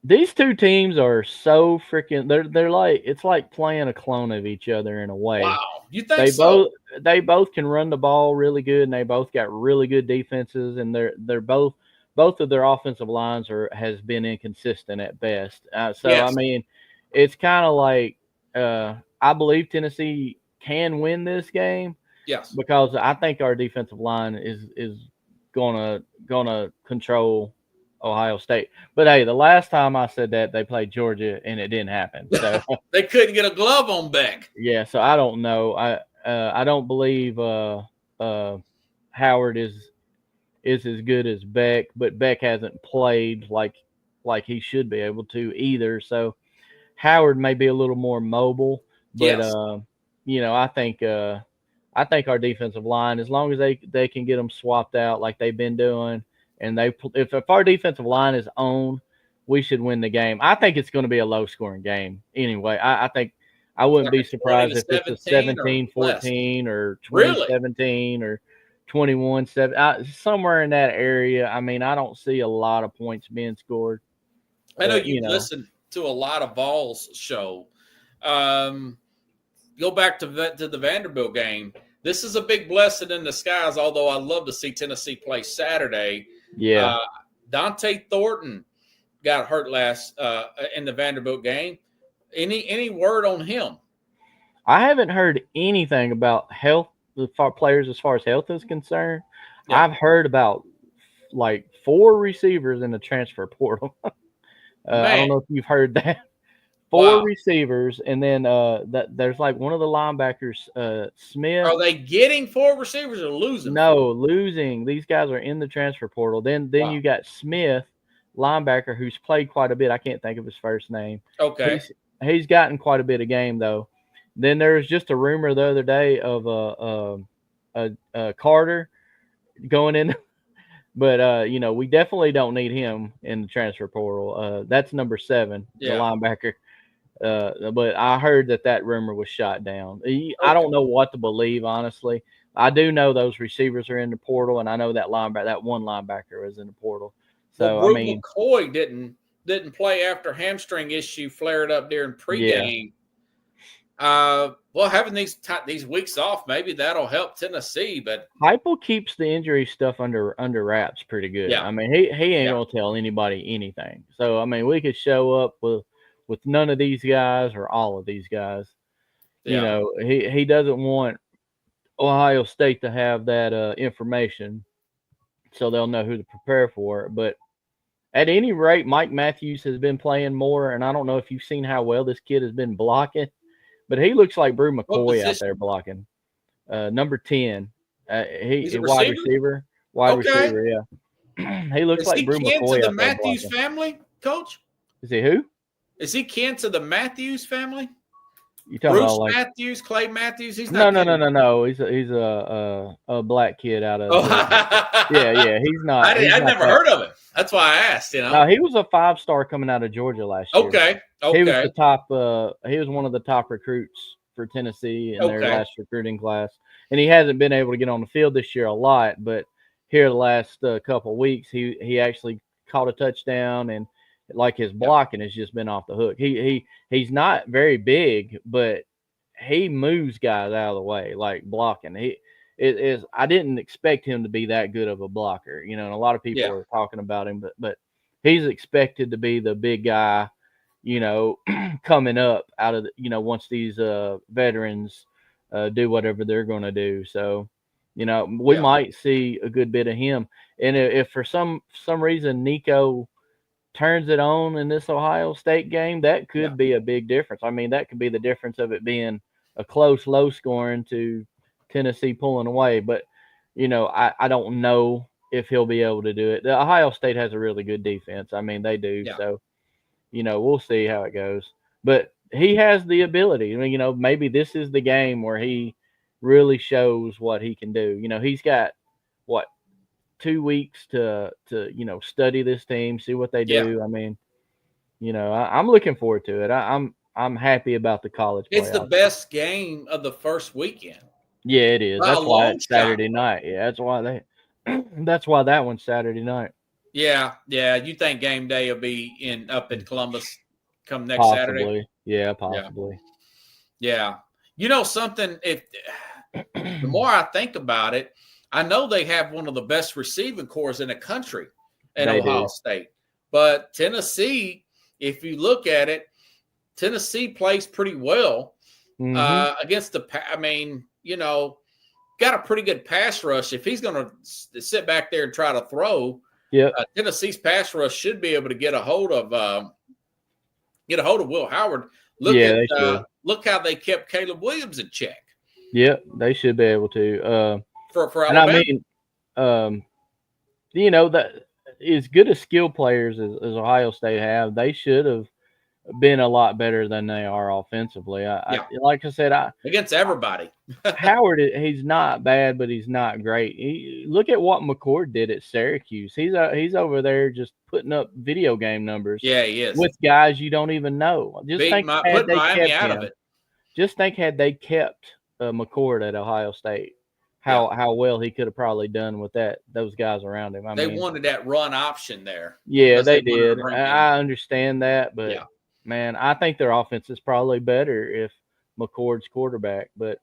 These 2 teams are so freaking they're like it's like playing a clone of each other in a way. Wow. You think so? They both can run the ball really good, and they both got really good defenses, and they're both of their offensive lines has been inconsistent at best. I mean, it's kind of like I believe Tennessee can win this game. Yes, because I think our defensive line is gonna control Ohio State. But hey, the last time I said that, they played Georgia and it didn't happen. So they couldn't get a glove on Beck. Yeah, so I don't know. I don't believe Howard is as good as Beck, but Beck hasn't played like he should be able to either. So Howard may be a little more mobile, but I think our defensive line, as long as they can get them swapped out like they've been doing, and if our defensive line is on, we should win the game. I think it's going to be a low scoring game anyway. I think I wouldn't be surprised if it's a 17-14 or 20-17 or 21-7, somewhere in that area. I mean, I don't see a lot of points being scored. I know you listen to a lot of Vols show. Go back to the Vanderbilt game. This is a big blessing in disguise, although I'd love to see Tennessee play Saturday. Yeah. Dante Thornton got hurt last in the Vanderbilt game. Any word on him? I haven't heard anything about health for players as far as health is concerned. Yeah. I've heard about like 4 receivers in the transfer portal. I don't know if you've heard that. 4 receivers, and then there's like one of the linebackers, Smith. Are they getting 4 receivers or losing? No, losing. These guys are in the transfer portal. Then you got Smith, linebacker, who's played quite a bit. I can't think of his first name. Okay. He's gotten quite a bit of game though. Then there was just a rumor the other day of Carter going in, but we definitely don't need him in the transfer portal. That's number 7, the linebacker. But I heard that rumor was shot down. I don't know what to believe, honestly. I do know those receivers are in the portal, and I know that one linebacker is in the portal. So McCoy didn't play after hamstring issue flared up during pregame. Having these weeks off, maybe that'll help Tennessee. But Heupel keeps the injury stuff under wraps pretty good. Yeah. I mean, he ain't gonna tell anybody anything. So I mean, we could show up with none of these guys or all of these guys. Yeah. He doesn't want Ohio State to have that information, so they'll know who to prepare for. But at any rate, Mike Matthews has been playing more, and I don't know if you've seen how well this kid has been blocking. But he looks like Brew McCoy out there blocking. Number 10. He's a wide receiver. Yeah. He looks like Brew McCoy. Is he kin to the Matthews family, Coach? Is he who? Is he kin to the Matthews family? You talking Bruce about like Matthews, Clay Matthews? He's no, not. no, no, no, no. He's a black kid out of Oh, Georgia. Yeah. He's not. He's I not never that. heard of him. That's why I asked. No, he was a 5-star coming out of Georgia last year. Okay. He was the top. He was one of the top recruits for Tennessee in their last recruiting class, and he hasn't been able to get on the field this year a lot. But here the last couple of weeks, he actually caught a touchdown, and like his blocking has just been off the hook. He's not very big, but he moves guys out of the way, like blocking. I didn't expect him to be that good of a blocker, and a lot of people are talking about him, but he's expected to be the big guy, coming up out of once these veterans do whatever they're going to do. So, we might see a good bit of him. And if for some reason Nico turns it on in this Ohio State game, that could be a big difference. I mean, that could be the difference of it being a close, low scoring to Tennessee pulling away. But, I don't know if he'll be able to do it. The Ohio State has a really good defense. I mean, they do. Yeah. So, we'll see how it goes. But he has the ability. I mean, maybe this is the game where he really shows what he can do. He's got, 2 weeks to study this team, see what they do. I mean, I'm looking forward to it. I'm happy about the college playoffs. It's the best game of the first weekend. Yeah, it is. That's why it's Saturday night. Yeah, that's why that one's Saturday night. Yeah. You think game day will be up in Columbus come next Saturday? Yeah, possibly. Yeah. Something, the more I think about it, I know they have one of the best receiving corps in the country at Ohio State. But Tennessee, if you look at it, Tennessee plays pretty well against got a pretty good pass rush. If he's going to sit back there and try to throw, Tennessee's pass rush should be able to get a hold of Will Howard. Look how they kept Caleb Williams in check. Yeah, they should be able to. For and Alabama. I mean, that as good as skill players as Ohio State have, they should have been a lot better than they are offensively. Like I said, against everybody. Howard, he's not bad, but he's not great. Look at what McCord did at Syracuse. He's over there just putting up video game numbers. Yeah, he is. With guys you don't even know. Put Miami out of it. Just think had they kept McCord at Ohio State, how well he could have probably done with those guys around him. They wanted that run option there. Yeah, they did. I understand that, but man, I think their offense is probably better if McCord's quarterback, but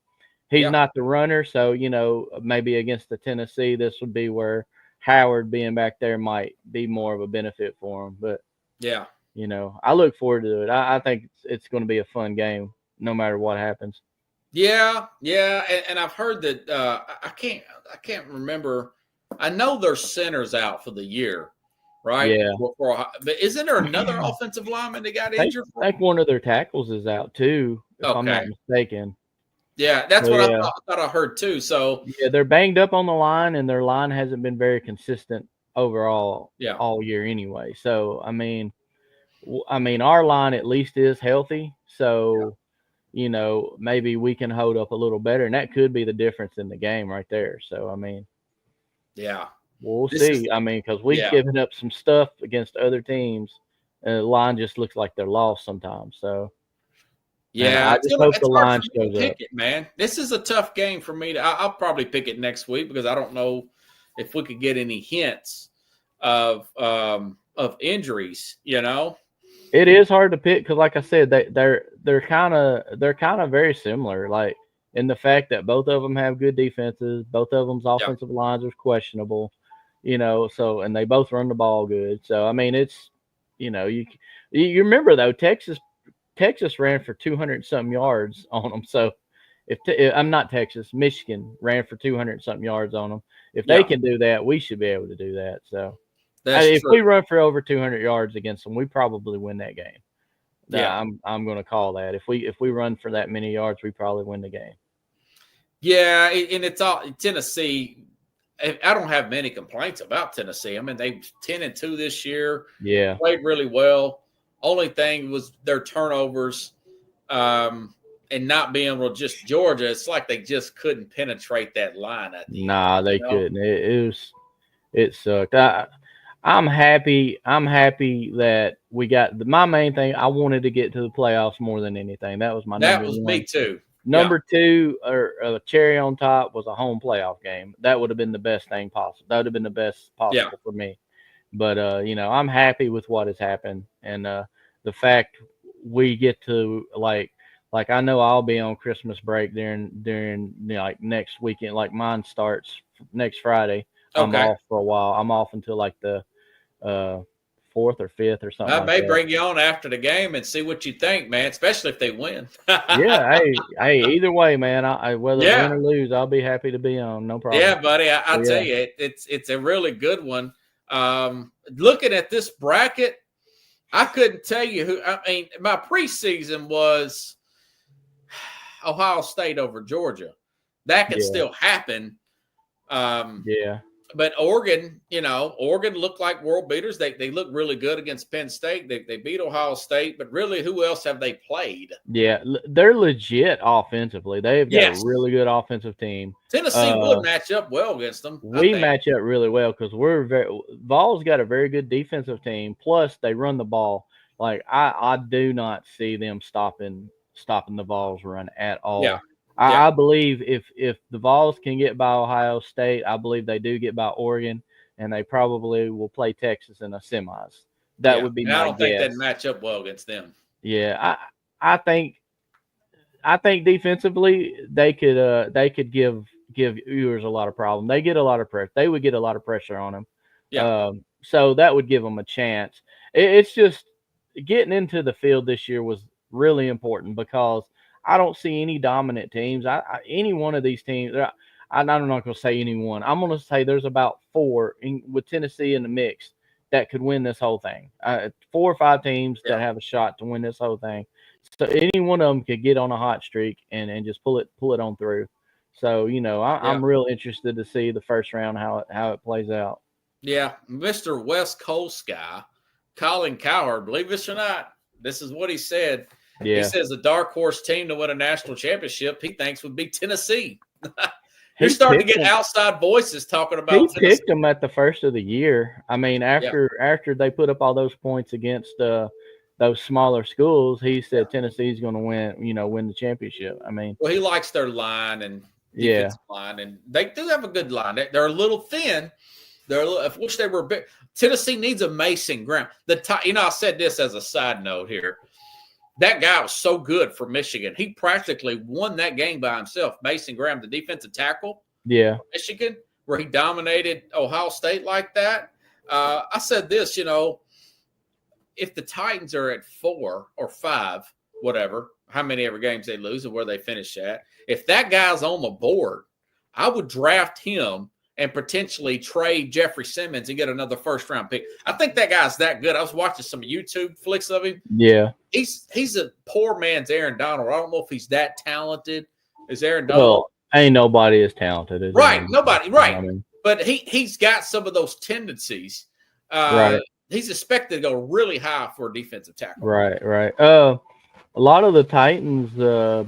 he's not the runner. So, maybe against the Tennessee, this would be where Howard being back there might be more of a benefit for him. But I look forward to it. I think it's going to be a fun game no matter what happens. Yeah, and I've heard that I can't remember. I know their center's out for the year, right? Yeah. But isn't there another offensive lineman that got injured? I think one of their tackles is out too, if I'm not mistaken. Yeah, that's what I thought I heard too. So they're banged up on the line, and their line hasn't been very consistent overall all year anyway. So I mean, our line at least is healthy. So. Maybe we can hold up a little better, and that could be the difference in the game right there. So, I mean, we'll see. Because we've given up some stuff against other teams, and the line just looks like they're lost sometimes. So, I just hope the line shows up. Man, this is a tough game for me. I'll probably pick it next week because I don't know if we could get any hints of injuries. It is hard to pick because, like I said, they're kind of very similar. Like in the fact that both of them have good defenses, both of them's offensive lines are questionable, So and they both run the ball good. So I mean, it's you remember though Texas ran for 200-something yards on them. So if I'm not Texas, Michigan ran for 200-something yards on them. If they can do that, we should be able to do that. So. If we run for over 200 yards against them, we probably win that game. Yeah, I'm going to call that. If we run for that many yards, we probably win the game. Yeah, and it's all Tennessee. I don't have many complaints about Tennessee. I mean, they 10-2 this year. Yeah, played really well. Only thing was their turnovers. And and not being able to just Georgia, it's like they just couldn't penetrate that line at the Nah, end, they couldn't. It sucked. I'm happy. I'm happy that we got my main thing. I wanted to get to the playoffs more than anything. That was my That number was one. me too. Number two, or cherry on top, was a home playoff game. That would have been the best thing possible. That would have been the best possible for me. But I'm happy with what has happened, and the fact we get to like I know I'll be on Christmas break during like next weekend. Like mine starts next Friday. I'm off for a while. I'm off until like the 4th or 5th or something. I may that. bring you on after the game and see what you think, man. Especially if they win. Yeah, hey, either way, man. I whether win or lose, I'll be happy to be on. No problem. Yeah, buddy. I'll tell you, it's a really good one. Looking at this bracket, I couldn't tell you who. I mean, my preseason was Ohio State over Georgia. That could still happen. But Oregon, Oregon looked like world beaters. They look really good against Penn State. They beat Ohio State, but really, who else have they played? Yeah, they're legit offensively. They've got a really good offensive team. Tennessee would match up well against them. We match up really well because Vols got a very good defensive team. Plus, they run the ball. Like I do not see them stopping the Vols run at all. Yeah. I believe if the Vols can get by Ohio State, I believe they do get by Oregon, and they probably will play Texas in the semis. That would be my guess. I don't think they'd match up well against them. Yeah, I think defensively they could give Ewers a lot of problem. They get a lot of pressure. They would get a lot of pressure on him. Yeah. So that would give them a chance. It's just getting into the field this year was really important because I don't see any dominant teams. Any one of these teams, I'm not going to say any one. I'm going to say there's about 4 with Tennessee in the mix that could win this whole thing. 4 or 5 teams that have a shot to win this whole thing. So any one of them could get on a hot streak and just pull it on through. So I'm real interested to see the first round how it plays out. Yeah, Mr. West Coast guy, Colin Cowherd, believe this or not, this is what he said. Yeah. He says the dark horse team to win a national championship, he thinks would be Tennessee. You're starting to get outside voices talking about He Tennessee. picked them at the first of the year. I mean, after they put up all those points against those smaller schools, he said Tennessee's going to win the championship. I mean, well, he likes their line and defensive line, and they do have a good line. They're a little thin. I wish they were big. Tennessee needs a Mason Graham. I said this as a side note here. That guy was so good for Michigan. He practically won that game by himself. Mason Graham, the defensive tackle. Yeah. Michigan, where he dominated Ohio State like that. I said this, if the Titans are at 4 or 5, whatever, how many ever games they lose and where they finish at, if that guy's on the board, I would draft him and potentially trade Jeffrey Simmons and get another first-round pick. I think that guy's that good. I was watching some YouTube flicks of him. Yeah. He's a poor man's Aaron Donald. I don't know if he's that talented as Aaron Donald. Well, ain't nobody as talented as right. Aaron. Nobody. Right. I mean, but he's got some of those tendencies. Right. He's expected to go really high for a defensive tackle. Right. A lot of the Titans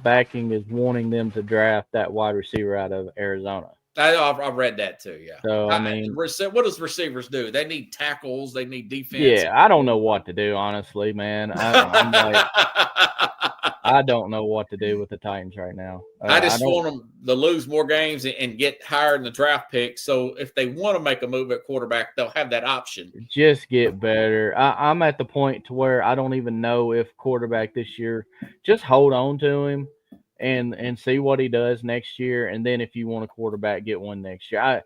backing is wanting them to draft that wide receiver out of Arizona. I've read that too, yeah. So, I mean, what does receivers do? They need tackles. They need defense. Yeah, I don't know what to do, honestly, man. I'm like, I don't know what to do with the Titans right now. I just want them to lose more games and get higher in the draft pick. So if they want to make a move at quarterback, they'll have that option. Just get better. I'm at the point to where I don't even know if quarterback this year. Just hold on to him. And see what he does next year, and then if you want a quarterback, get one next year.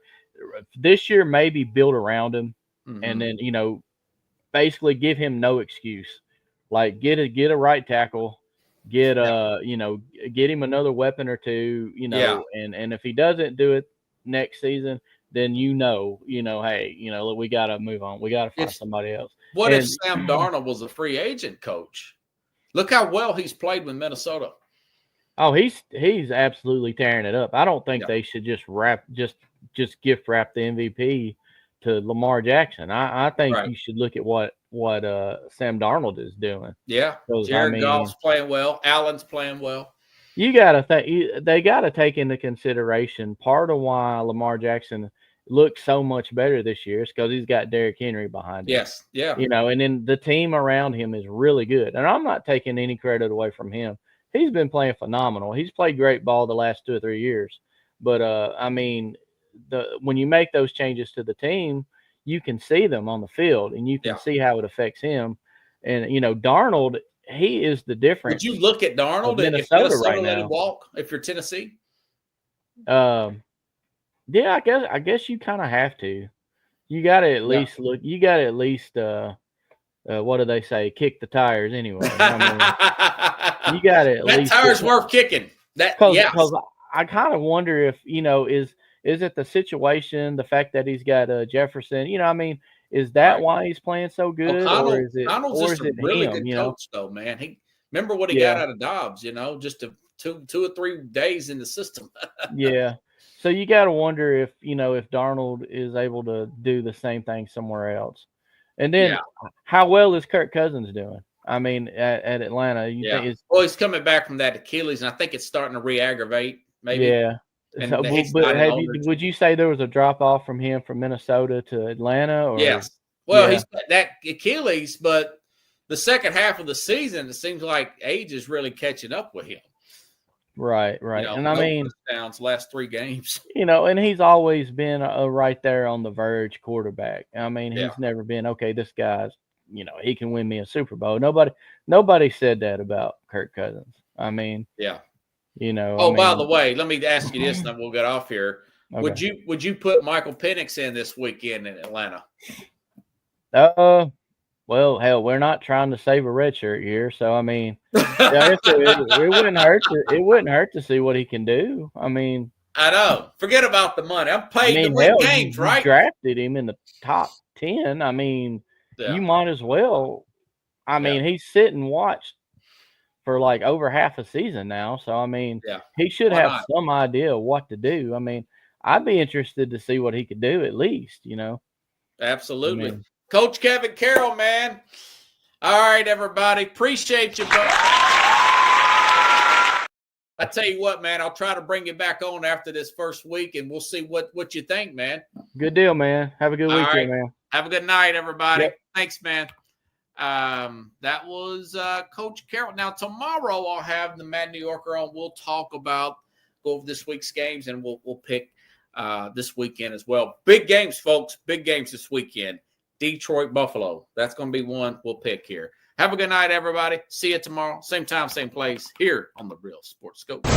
This year maybe build around him, and then basically give him no excuse. Like get a right tackle, get him another weapon or two, and if he doesn't do it next season, then hey, we got to move on. We got to find somebody else. What if Sam Darnold was a free agent coach? Look how well he's played with Minnesota. Oh, he's absolutely tearing it up. I don't think they should just gift wrap the MVP to Lamar Jackson. I think you should look at what Sam Darnold is doing. Yeah, Jared Goff's playing well. Allen's playing well. you gotta think they gotta take into consideration part of why Lamar Jackson looks so much better this year is because he's got Derrick Henry behind him. Yes, yeah. And then the team around him is really good. And I'm not taking any credit away from him. He's been playing phenomenal. He's played great ball the last 2 or 3 years. But when you make those changes to the team, you can see them on the field and you can see how it affects him. And Darnold, he is the difference. Would you look at Darnold if Minnesota right let him walk if you're Tennessee? Yeah, I guess you kind of have to. You got to at least look. You got to at least what do they say? Kick the tires anyway. You got to at least. That tire's worth kicking. Because I kind of wonder if is it the situation, the fact that he's got Jefferson? Is that why he's playing so good, or is it? Donald's just a really good coach, though, man. Remember what he got out of Dobbs? Just 2 or 3 days in the system. Yeah. So you got to wonder if Darnold is able to do the same thing somewhere else. And then how well is Kirk Cousins doing? At Atlanta, he's coming back from that Achilles, and I think it's starting to re-aggravate. Maybe. Yeah. So, would you say there was a drop off from him from Minnesota to Atlanta? Or? Yes. Well, he's got that Achilles, but the second half of the season, it seems like age is really catching up with him. Right. And touchdowns last 3 games. And he's always been right there on the verge quarterback. He's never been this guy's. He can win me a Super Bowl. Nobody said that about Kirk Cousins. By the way, let me ask you this, and then we'll get off here. Okay. Would you put Michael Penix in this weekend in Atlanta? Well, hell, we're not trying to save a red shirt here, so it wouldn't hurt. It wouldn't hurt to see what he can do. I know. Forget about the money. I'm paid to win games, right? You drafted him in the top 10. You might as well. He's sit and watched for like over half a season now, so he should have some idea of what to do. I'd be interested to see what he could do at least. Absolutely. Coach Kevin Carroll, man. All right, everybody. Appreciate you, bro. I tell you what, man, I'll try to bring you back on after this first week, and we'll see what you think, man. Good deal, man. Have a good weekend, man. Have a good night, everybody. Yep. Thanks, man. That was Coach Carroll. Now, tomorrow I'll have the Mad New Yorker on. We'll go over this week's games, and we'll pick this weekend as well. Big games, folks. Big games this weekend. Detroit, Buffalo. That's going to be one we'll pick here. Have a good night, everybody. See you tomorrow. Same time, same place, here on the Real Sports Scope.